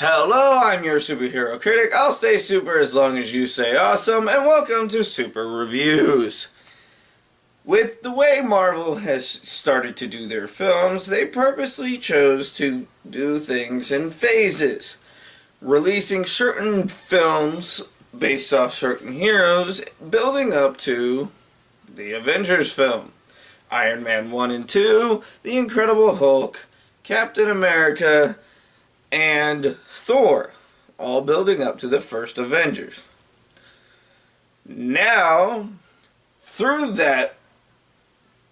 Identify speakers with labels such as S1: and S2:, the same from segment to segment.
S1: Hello, I'm your superhero critic. I'll stay super as long as you say awesome, and welcome to Super Reviews. With the way Marvel has started to do their films, they purposely chose to do things in phases, releasing certain films based off certain heroes, building up to the Avengers film, Iron Man 1 and 2, The Incredible Hulk, Captain America, and Thor, all building up to the first Avengers. Now, through that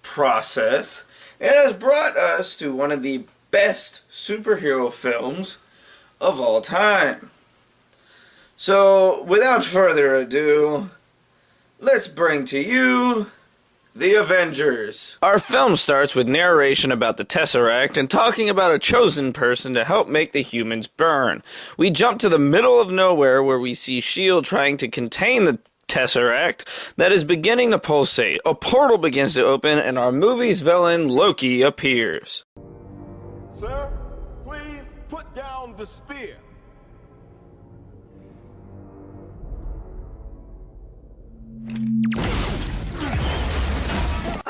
S1: process, it has brought us to one of the best superhero films of all time. So, without further ado, let's bring to you The Avengers. Our film starts with narration about the Tesseract and talking about a chosen person to help make the humans burn. We jump to the middle of nowhere where we see S.H.I.E.L.D. trying to contain the Tesseract that is beginning to pulsate. A portal begins to open and our movie's villain, Loki, appears.
S2: Sir, please put down the spear.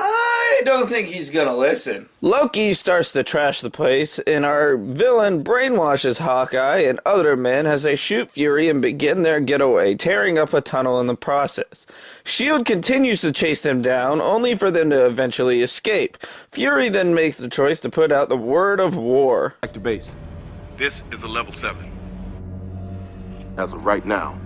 S1: I don't think he's gonna listen. Loki starts to trash the place, and our villain brainwashes Hawkeye and other men as they shoot Fury and begin their getaway, tearing up a tunnel in the process. S.H.I.E.L.D. continues to chase them down, only for them to eventually escape. Fury then makes the choice to put out the word of war.
S2: Back to base.
S3: This is a level 7.
S2: As of right now,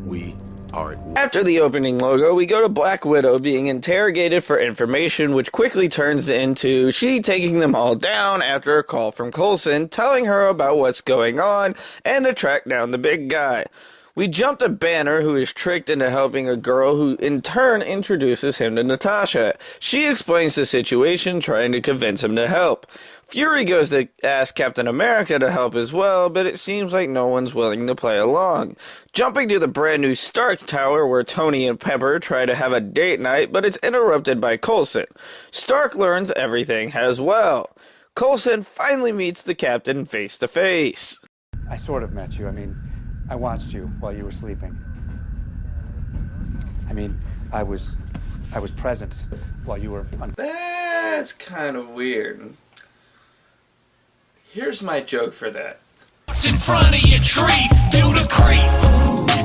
S2: we are at war.
S1: After the opening logo, we go to Black Widow being interrogated for information, which quickly turns into she taking them all down after a call from Coulson, telling her about what's going on and to track down the big guy. We jump to Banner, who is tricked into helping a girl who in turn introduces him to Natasha. She explains the situation, trying to convince him to help. Fury goes to ask Captain America to help as well, but it seems like no one's willing to play along. Jumping to the brand new Stark Tower where Tony and Pepper try to have a date night, but it's interrupted by Coulson. Stark learns everything as well. Coulson finally meets the Captain face to face.
S4: I sort of met you. I watched you while you were sleeping. I was present while you were
S1: That's kind of weird. Here's my joke for that.
S5: In front of your tree, do the creep,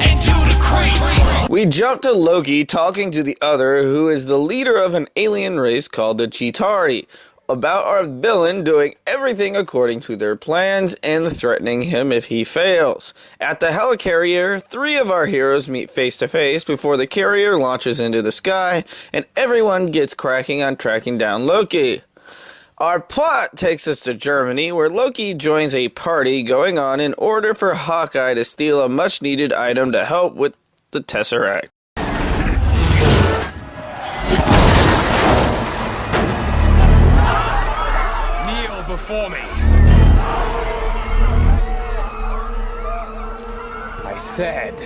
S5: and do the creep.
S1: We jump to Loki talking to the other, who is the leader of an alien race called the Chitauri, about our villain doing everything according to their plans and threatening him if he fails. At the helicarrier, 3 of our heroes meet face to face before the carrier launches into the sky, and everyone gets cracking on tracking down Loki. Our plot takes us to Germany, where Loki joins a party going on in order for Hawkeye to steal a much-needed item to help with the Tesseract.
S5: Kneel before me. I said.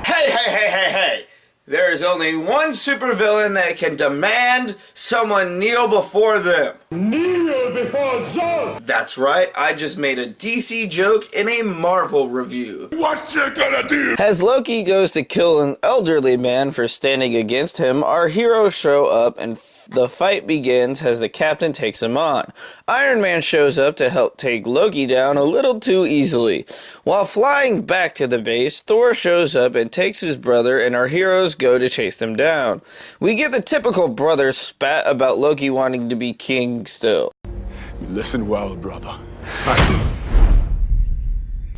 S1: Hey! There is only one supervillain that can demand someone kneel before them.
S2: Kneel before Zod!
S1: That's right, I just made a DC joke in a Marvel review.
S2: What you gonna do?
S1: As Loki goes to kill an elderly man for standing against him, our heroes show up and the fight begins as the captain takes him on. Iron Man shows up to help take Loki down a little too easily. While flying back to the base, Thor shows up and takes his brother, and our heroes go to chase them down. We get the typical brother spat about Loki wanting to be king still.
S2: Listen well, brother.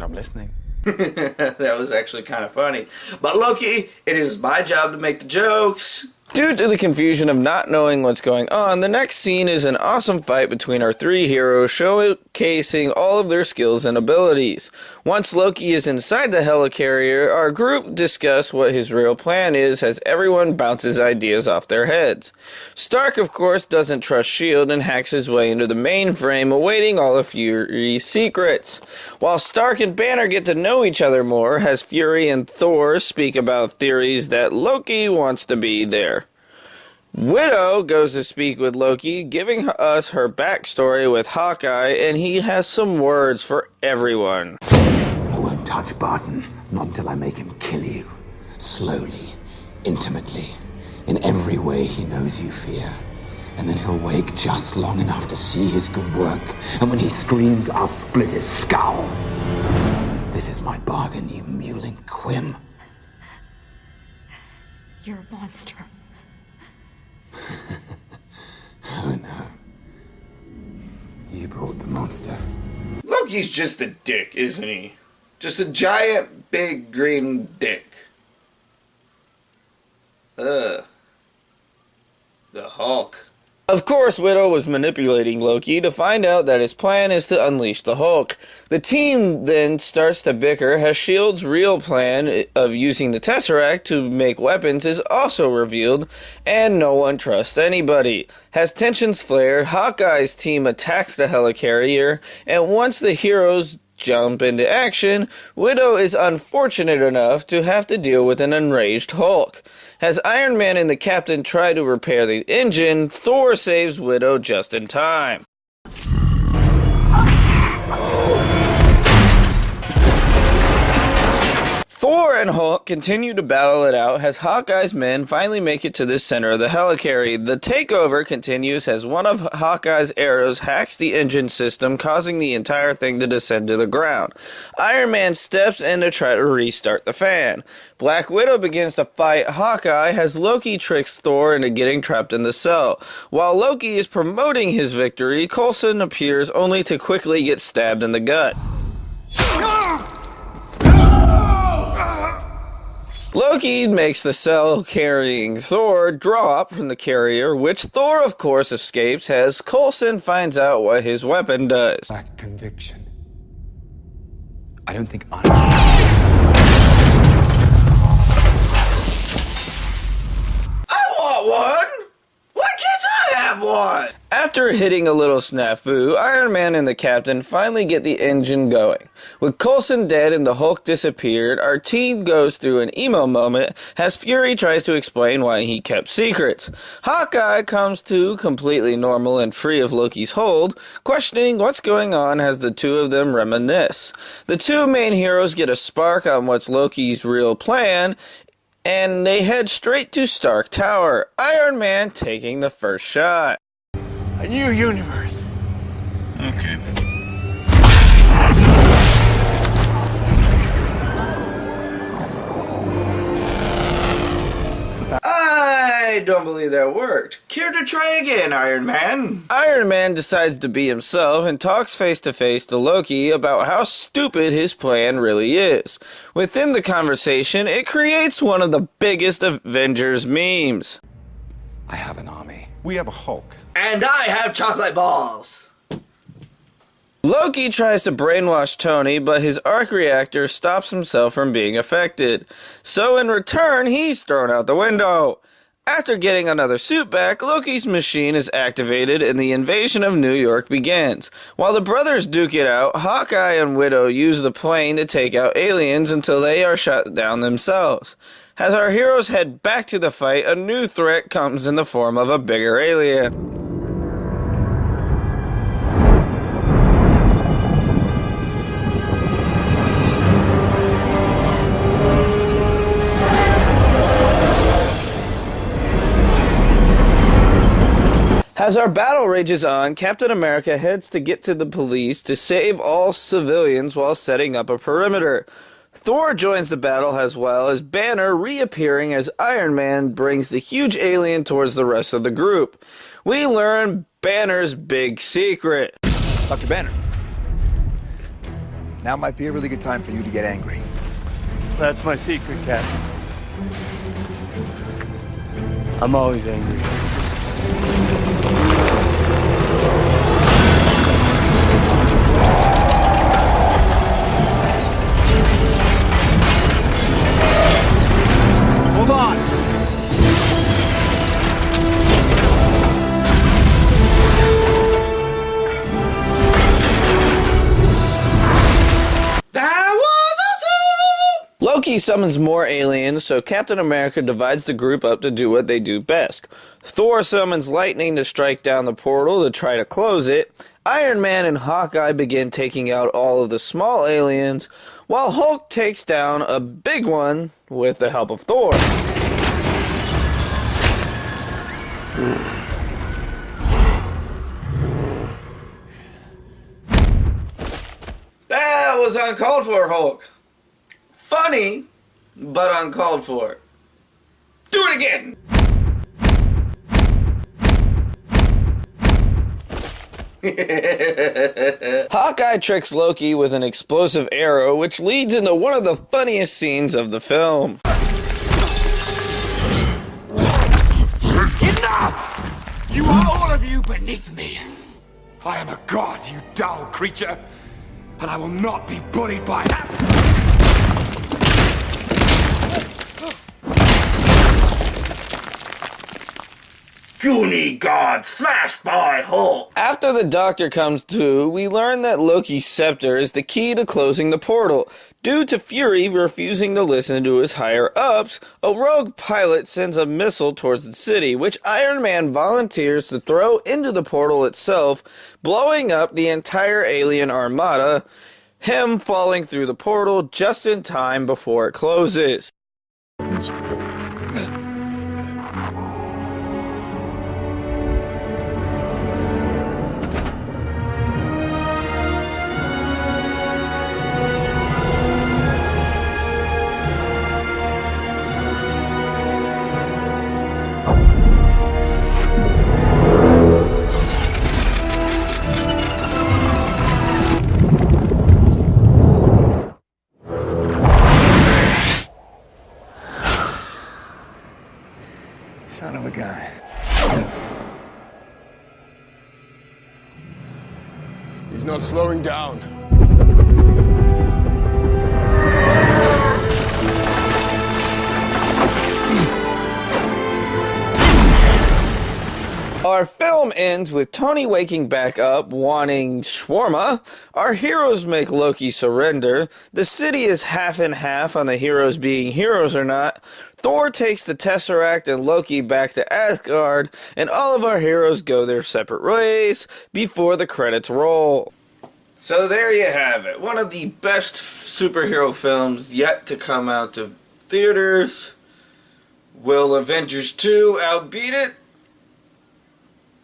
S5: I'm listening.
S1: That was actually kind of funny. But Loki, it is my job to make the jokes. Due to the confusion of not knowing what's going on, the next scene is an awesome fight between our 3 heroes, showcasing all of their skills and abilities. Once Loki is inside the helicarrier, our group discuss what his real plan is as everyone bounces ideas off their heads. Stark, of course, doesn't trust S.H.I.E.L.D. and hacks his way into the mainframe, awaiting all of Fury's secrets. While Stark and Banner get to know each other more, as Fury and Thor speak about theories that Loki wants to be there. Widow goes to speak with Loki, giving us her backstory with Hawkeye, and he has some words for everyone.
S6: I won't touch Barton, not until I make him kill you. Slowly, intimately, in every way he knows you fear. And then he'll wake just long enough to see his good work. And when he screams, I'll split his skull. This is my bargain, you mewling quim.
S7: You're a monster.
S6: Oh no. You brought the monster.
S1: Loki's just a dick, isn't he? Just a giant, big, green dick. The Hulk. Of course, Widow was manipulating Loki to find out that his plan is to unleash the Hulk. The team then starts to bicker as S.H.I.E.L.D.'s real plan of using the Tesseract to make weapons is also revealed, and no one trusts anybody. As tensions flare, Hawkeye's team attacks the helicarrier, and once the heroes jump into action, Widow is unfortunate enough to have to deal with an enraged Hulk. As Iron Man and the Captain try to repair the engine, Thor saves Widow just in time. Thor and Hulk continue to battle it out as Hawkeye's men finally make it to the center of the helicarrier. The takeover continues as one of Hawkeye's arrows hacks the engine system, causing the entire thing to descend to the ground. Iron Man steps in to try to restart the fan. Black Widow begins to fight Hawkeye as Loki tricks Thor into getting trapped in the cell. While Loki is promoting his victory, Coulson appears only to quickly get stabbed in the gut. Loki makes the cell carrying Thor drop from the carrier, which Thor of course escapes as Coulson finds out what his weapon does.
S4: Lack conviction. I don't think I
S1: want one! Why can't I have one? After hitting a little snafu, Iron Man and the Captain finally get the engine going. With Coulson dead and the Hulk disappeared, our team goes through an emo moment as Fury tries to explain why he kept secrets. Hawkeye comes to completely normal and free of Loki's hold, questioning what's going on as the two of them reminisce. The two main heroes get a spark on what's Loki's real plan, and they head straight to Stark Tower, Iron Man taking the first shot.
S5: A new universe.
S3: Okay.
S1: I don't believe that worked. Care to try again, Iron Man? Iron Man decides to be himself and talks face to face to Loki about how stupid his plan really is. Within the conversation, it creates one of the biggest Avengers memes.
S4: I have an army.
S8: We have a Hulk.
S1: And I have chocolate balls. Loki tries to brainwash Tony, but his arc reactor stops himself from being affected. So in return, he's thrown out the window. After getting another suit back, Loki's machine is activated and the invasion of New York begins. While the brothers duke it out, Hawkeye and Widow use the plane to take out aliens until they are shot down themselves. As our heroes head back to the fight, a new threat comes in the form of a bigger alien. As our battle rages on, Captain America heads to get to the police to save all civilians while setting up a perimeter. Thor joins the battle as well as Banner reappearing as Iron Man brings the huge alien towards the rest of the group. We learn Banner's big secret.
S9: Dr. Banner, now might be a really good time for you to get angry.
S10: That's my secret, Captain. I'm always angry.
S8: Hold on.
S1: That was awesome! Loki Loki summons more aliens, so Captain America divides the group up to do what they do best. Thor summons lightning to strike down the portal to try to close it. Iron Man and Hawkeye begin taking out all of the small aliens, while Hulk takes down a big one with the help of Thor. That was uncalled for, Hulk. Funny, but uncalled for. Do it again! Hawkeye tricks Loki with an explosive arrow, which leads into one of the funniest scenes of the film.
S6: Enough! You are all of you beneath me. I am a god, you dull creature, and I will not be bullied by that.
S1: Puny god smashed by Hulk. After the Doctor comes to, we learn that Loki's scepter is the key to closing the portal. Due to Fury refusing to listen to his higher-ups, a rogue pilot sends a missile towards the city, which Iron Man volunteers to throw into the portal itself, blowing up the entire alien armada, him falling through the portal just in time before it closes.
S9: Son of a gun.
S2: He's not slowing down.
S1: Our film ends with Tony waking back up, wanting shawarma. Our heroes make Loki surrender. The city is half and half on the heroes being heroes or not. Thor takes the Tesseract and Loki back to Asgard, and all of our heroes go their separate ways before the credits roll. So there you have it. One of the best superhero films yet to come out to theaters. Will Avengers 2 outbeat it?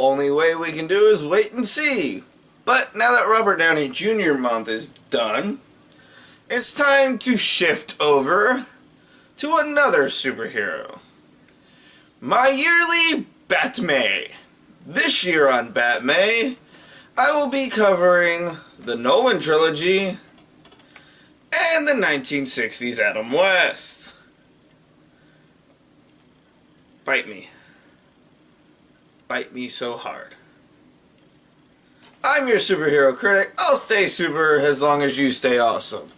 S1: Only way we can do is wait and see. But now that Robert Downey Jr. month is done, it's time to shift over to another superhero. My yearly Batmay. This year on Batmay, I will be covering the Nolan trilogy and the 1960s Adam West. Bite me. Bite me so hard. I'm your superhero critic. I'll stay super as long as you stay awesome.